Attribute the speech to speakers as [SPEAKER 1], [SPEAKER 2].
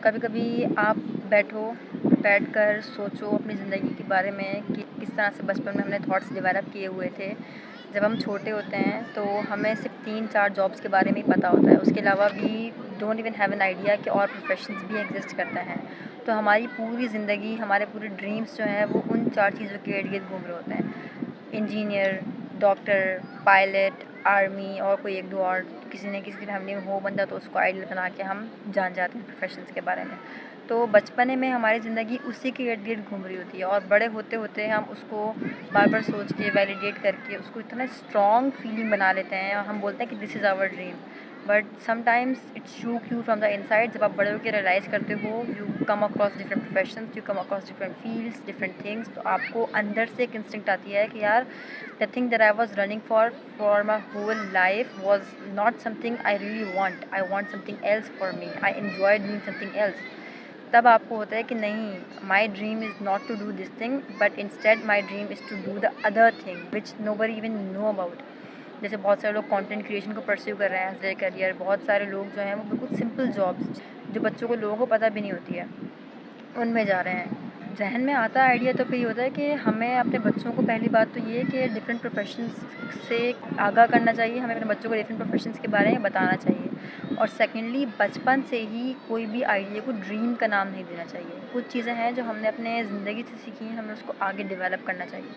[SPEAKER 1] कभी कभी आप बैठकर सोचो अपनी ज़िंदगी के बारे में कि किस तरह से बचपन में हमने थॉट्स डेवलप किए हुए थे। जब हम छोटे होते हैं तो हमें सिर्फ 3-4 जॉब्स के बारे में ही पता होता है, उसके अलावा भी don't even have an idea कि और प्रोफेशंस भी एग्जिस्ट करते हैं। तो हमारी पूरी ज़िंदगी, हमारे पूरे ड्रीम्स जो हैं वो उन 4 चीज़ों के इर्द-गिर्द घूम रहे होते हैं। इंजीनियर, डॉक्टर, पायलट, आर्मी और कोई 1-2 और किसी न किसी की फैमिली में हो बंदा तो उसको आइडल बना के हम जान जाते हैं प्रोफेशंस के बारे में। तो बचपने में हमारी ज़िंदगी उसी के इर्द-गिर्द घूम रही होती है और बड़े होते-होते हम उसको बार-बार सोच के वैलिडेट करके उसको इतना स्ट्रॉन्ग फीलिंग बना लेते हैं और हम बोलते हैं कि this is our dream. But sometimes it's shook you from the inside. जब आप बड़े होके रियलाइज़ करते हो, you come across different professions, you come across different fields, different things, तो आपको अंदर से एक इंस्टिंक्ट आती है कि यार the thing that I was running for my whole life was not something I really want. I want something else for me. I enjoy doing something else. तब आपको होता है कि नहीं, my dream is not to do this thing but instead my dream is to do the other thing which nobody even know about. जैसे बहुत सारे लोग कंटेंट क्रिएशन को परस्यू कर रहे हैं एज ए करियर। बहुत सारे लोग जो हैं वो बिल्कुल सिंपल जॉब्स जो बच्चों को, लोगों को पता भी नहीं होती है, उनमें जा रहे हैं। ज़हन में आता है आइडिया तो फिर ये होता है कि हमें अपने बच्चों को, पहली बात तो ये है कि डिफरेंट प्रोफेशंस से आगाह करना चाहिए। हमें अपने बच्चों को डिफरेंट प्रोफेशंस के बारे में बताना चाहिए। और सेकेंडली, बचपन से ही कोई भी आइडिया को ड्रीम का नाम नहीं देना चाहिए। कुछ चीज़ें हैं जो हमने अपने ज़िंदगी से सीखी हैं, हमें उसको आगे डेवलप करना चाहिए।